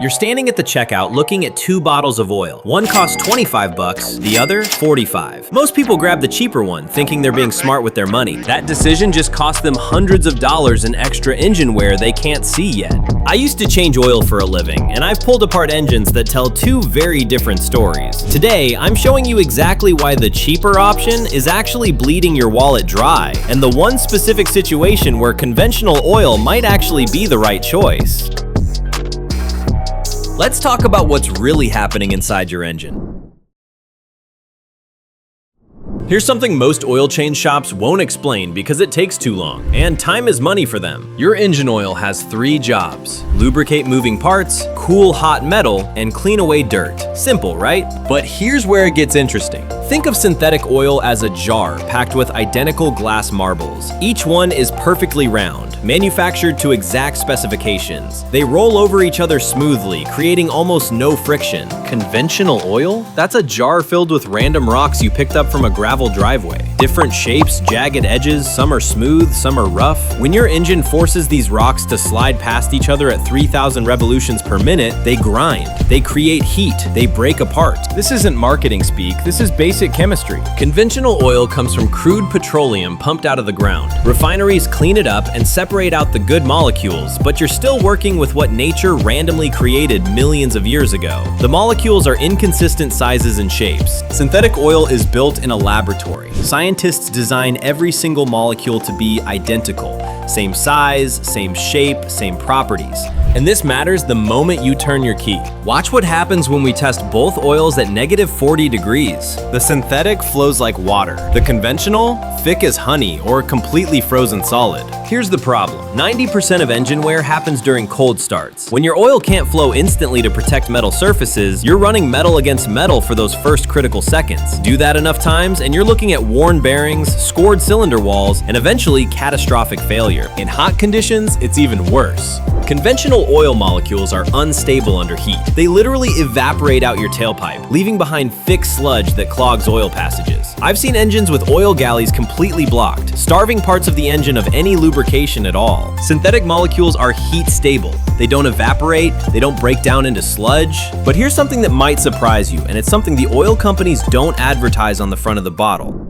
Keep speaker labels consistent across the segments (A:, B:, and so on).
A: You're standing at the checkout looking at two bottles of oil. One costs 25 bucks, the other 45. Most people grab the cheaper one, thinking they're being smart with their money. That decision just cost them hundreds of dollars in extra engine wear they can't see yet. I used to change oil for a living, and I've pulled apart engines that tell two very different stories. Today, I'm showing you exactly why the cheaper option is actually bleeding your wallet dry, and the one specific situation where conventional oil might actually be the right choice. Let's talk about what's really happening inside your engine. Here's something most oil change shops won't explain because it takes too long, and time is money for them. Your engine oil has three jobs: lubricate moving parts, cool hot metal, and clean away dirt. Simple, right? But here's where it gets interesting. Think of synthetic oil as a jar packed with identical glass marbles. Each one is perfectly round, manufactured to exact specifications. They roll over each other smoothly, creating almost no friction. Conventional oil? That's a jar filled with random rocks you picked up from a gravel driveway. Different shapes, jagged edges, some are smooth, some are rough. When your engine forces these rocks to slide past each other at 3,000 revolutions per minute, they grind, they create heat, they break apart. This isn't marketing speak, this is basic chemistry. Conventional oil comes from crude petroleum pumped out of the ground. Refineries clean it up and separate out the good molecules, but you're still working with what nature randomly created millions of years ago. The molecules are inconsistent sizes and shapes. Synthetic oil is built in a laboratory. Scientists design every single molecule to be identical. Same size, same shape, same properties. And this matters the moment you turn your key. Watch what happens when we test both oils at -40 degrees. The synthetic flows like water. The conventional, thick as honey or completely frozen solid. Here's the problem. 90% of engine wear happens during cold starts. When your oil can't flow instantly to protect metal surfaces, you're running metal against metal for those first critical seconds. Do that enough times and you're looking at worn bearings, scored cylinder walls, and eventually catastrophic failure. In hot conditions, it's even worse. Conventional oil molecules are unstable under heat. They literally evaporate out your tailpipe, leaving behind thick sludge that clogs oil passages. I've seen engines with oil galleys completely blocked, starving parts of the engine of any lubrication at all. Synthetic molecules are heat stable. They don't evaporate, they don't break down into sludge. But here's something that might surprise you, and it's something the oil companies don't advertise on the front of the bottle.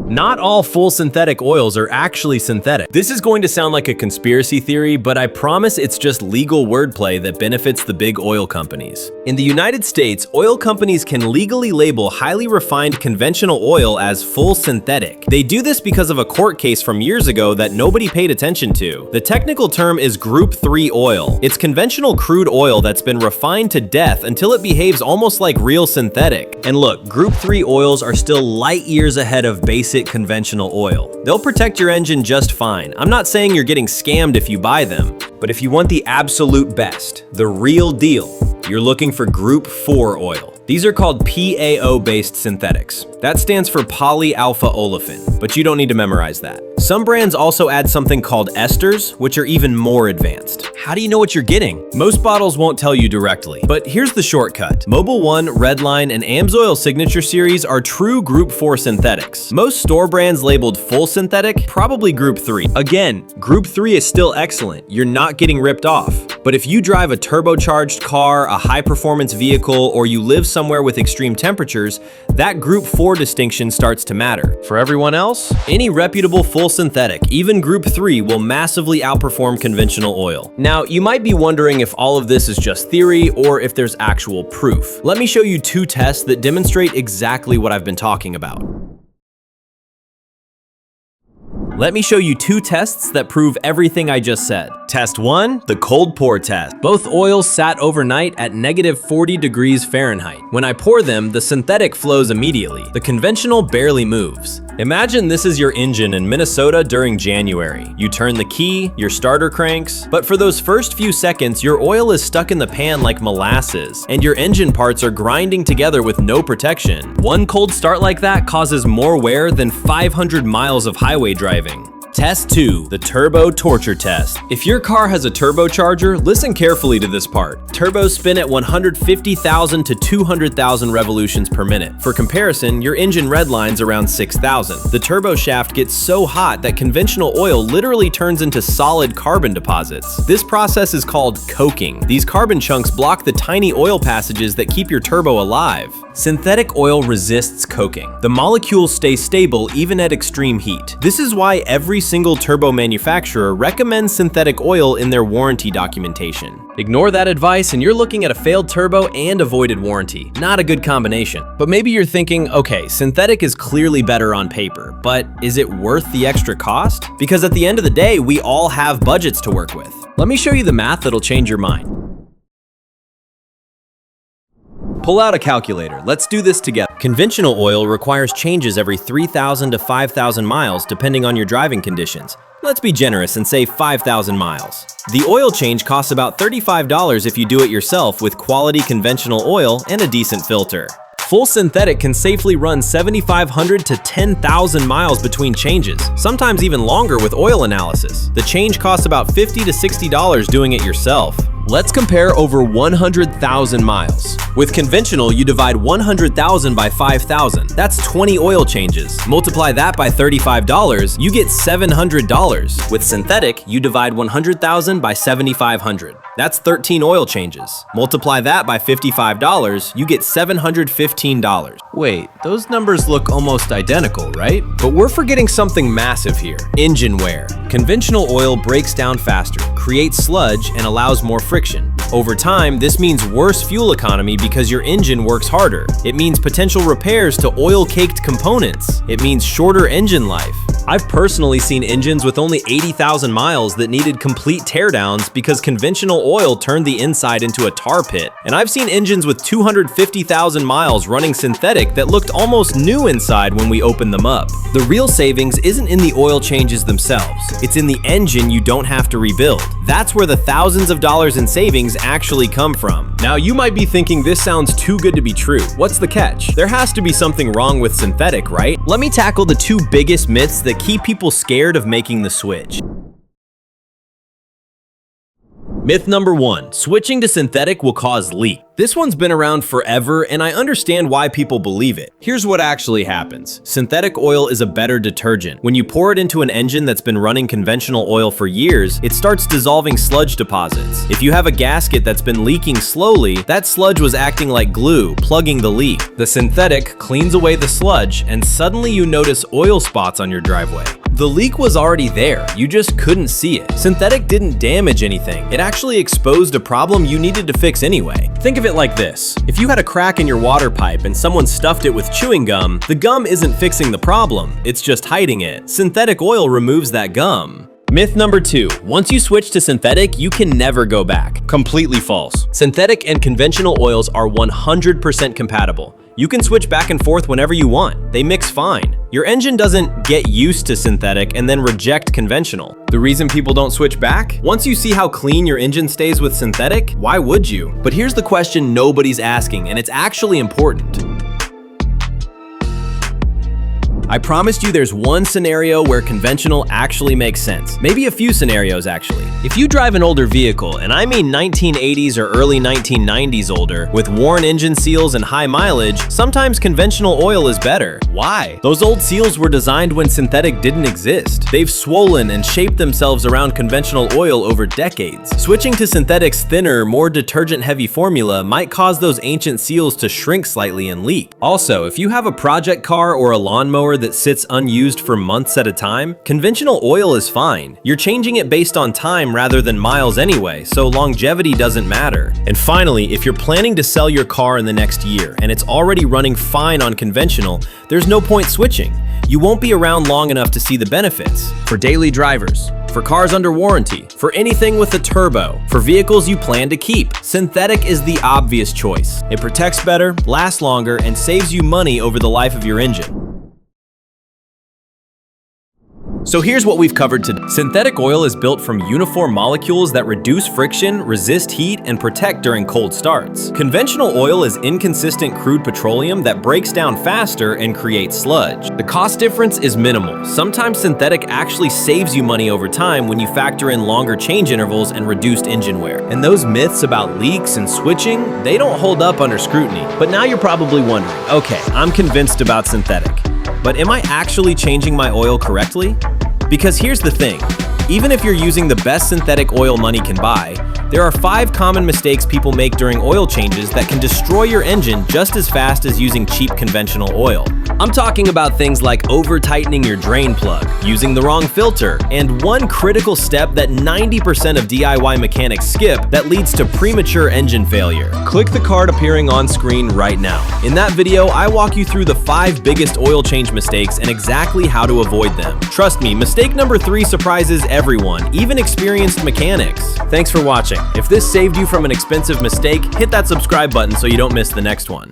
A: Not all full synthetic oils are actually synthetic. This is going to sound like a conspiracy theory, but I promise it's just legal wordplay that benefits the big oil companies. In the United States, oil companies can legally label highly refined conventional oil as full synthetic. They do this because of a court case from years ago that nobody paid attention to. The technical term is Group 3 oil. It's conventional crude oil that's been refined to death until it behaves almost like real synthetic. And look, Group 3 oils are still light years ahead of basic conventional oil. They'll protect your engine just fine. I'm not saying you're getting scammed if you buy them, but if you want the absolute best, the real deal, you're looking for Group 4 oil. These are called PAO-based synthetics. That stands for polyalpha olefin, but you don't need to memorize that. Some brands also add something called esters, which are even more advanced. How do you know what you're getting? Most bottles won't tell you directly, but here's the shortcut. Mobil 1, Redline, and AMSOIL Signature Series are true Group 4 synthetics. Most store brands labeled full synthetic, probably Group 3. Again, Group 3 is still excellent. You're not getting ripped off. But if you drive a turbocharged car, a high-performance vehicle, or you live somewhere with extreme temperatures, that Group 4 distinction starts to matter. For everyone else, any reputable full synthetic, even Group 3, will massively outperform conventional oil. Now, you might be wondering if all of this is just theory or if there's actual proof. Let me show you two tests that demonstrate exactly what I've been talking about. Let me show you two tests that prove everything I just said. Test 1, the cold pour test. Both oils sat overnight at -40 degrees Fahrenheit. When I pour them, the synthetic flows immediately. The conventional barely moves. Imagine this is your engine in Minnesota during January. You turn the key, your starter cranks, but for those first few seconds, your oil is stuck in the pan like molasses, and your engine parts are grinding together with no protection. One cold start like that causes more wear than 500 miles of highway driving. Test 2, the turbo torture test. If your car has a turbocharger, listen carefully to this part. Turbos spin at 150,000 to 200,000 revolutions per minute. For comparison, your engine redlines around 6,000. The turbo shaft gets so hot that conventional oil literally turns into solid carbon deposits. This process is called coking. These carbon chunks block the tiny oil passages that keep your turbo alive. Synthetic oil resists coking. The molecules stay stable even at extreme heat. This is why every single turbo manufacturer recommends synthetic oil in their warranty documentation. Ignore that advice and you're looking at a failed turbo and a voided warranty. Not a good combination. But maybe you're thinking, okay, synthetic is clearly better on paper, but is it worth the extra cost? Because at the end of the day, we all have budgets to work with. Let me show you the math that'll change your mind. Pull out a calculator. Let's do this together. Conventional oil requires changes every 3,000 to 5,000 miles depending on your driving conditions. Let's be generous and say 5,000 miles. The oil change costs about $35 if you do it yourself with quality conventional oil and a decent filter. Full synthetic can safely run 7,500 to 10,000 miles between changes, sometimes even longer with oil analysis. The change costs about $50 to $60 doing it yourself. Let's compare over 100,000 miles. With conventional, you divide 100,000 by 5,000. That's 20 oil changes. Multiply that by $35, you get $700. With synthetic, you divide 100,000 by 7,500. That's 13 oil changes. Multiply that by $55, you get $715. Wait, those numbers look almost identical, right? But we're forgetting something massive here: engine wear. Conventional oil breaks down faster, creates sludge, and allows more friction. Over time, this means worse fuel economy because your engine works harder. It means potential repairs to oil-caked components. It means shorter engine life. I've personally seen engines with only 80,000 miles that needed complete teardowns because conventional oil turned the inside into a tar pit. And I've seen engines with 250,000 miles running synthetic that looked almost new inside when we opened them up. The real savings isn't in the oil changes themselves. It's in the engine you don't have to rebuild. That's where the thousands of dollars in savings actually come from. Now you might be thinking this sounds too good to be true. What's the catch? There has to be something wrong with synthetic, right? Let me tackle the two biggest myths that keep people scared of making the switch. Myth number 1, switching to synthetic will cause leak. This one's been around forever, and I understand why people believe it. Here's what actually happens. Synthetic oil is a better detergent. When you pour it into an engine that's been running conventional oil for years, it starts dissolving sludge deposits. If you have a gasket that's been leaking slowly, that sludge was acting like glue, plugging the leak. The synthetic cleans away the sludge, and suddenly you notice oil spots on your driveway. The leak was already there, you just couldn't see it. Synthetic didn't damage anything. It actually exposed a problem you needed to fix anyway. Think of it like this. If you had a crack in your water pipe and someone stuffed it with chewing gum, the gum isn't fixing the problem, it's just hiding it. Synthetic oil removes that gum. Myth number 2, once you switch to synthetic, you can never go back. Completely false. Synthetic and conventional oils are 100% compatible. You can switch back and forth whenever you want. They mix fine. Your engine doesn't get used to synthetic and then reject conventional. The reason people don't switch back? Once you see how clean your engine stays with synthetic, why would you? But here's the question nobody's asking, and it's actually important. I promised you there's one scenario where conventional actually makes sense. Maybe a few scenarios actually. If you drive an older vehicle, and I mean 1980s or early 1990s older, with worn engine seals and high mileage, sometimes conventional oil is better. Why? Those old seals were designed when synthetic didn't exist. They've swollen and shaped themselves around conventional oil over decades. Switching to synthetic's thinner, more detergent-heavy formula might cause those ancient seals to shrink slightly and leak. Also, if you have a project car or a lawnmower that sits unused for months at a time, conventional oil is fine. You're changing it based on time rather than miles anyway, so longevity doesn't matter. And finally, if you're planning to sell your car in the next year and it's already running fine on conventional, there's no point switching. You won't be around long enough to see the benefits. For daily drivers, for cars under warranty, for anything with a turbo, for vehicles you plan to keep, synthetic is the obvious choice. It protects better, lasts longer, and saves you money over the life of your engine. So here's what we've covered today. Synthetic oil is built from uniform molecules that reduce friction, resist heat, and protect during cold starts. Conventional oil is inconsistent crude petroleum that breaks down faster and creates sludge. The cost difference is minimal. Sometimes synthetic actually saves you money over time when you factor in longer change intervals and reduced engine wear. And those myths about leaks and switching, they don't hold up under scrutiny. But now you're probably wondering, okay, I'm convinced about synthetic, but am I actually changing my oil correctly? Because here's the thing, even if you're using the best synthetic oil money can buy, there are 5 common mistakes people make during oil changes that can destroy your engine just as fast as using cheap conventional oil. I'm talking about things like over-tightening your drain plug, using the wrong filter, and one critical step that 90% of DIY mechanics skip that leads to premature engine failure. Click the card appearing on screen right now. In that video, I walk you through the 5 biggest oil change mistakes and exactly how to avoid them. Trust me, mistake number 3 surprises everyone, even experienced mechanics. Thanks for watching. If this saved you from an expensive mistake, hit that subscribe button so you don't miss the next one.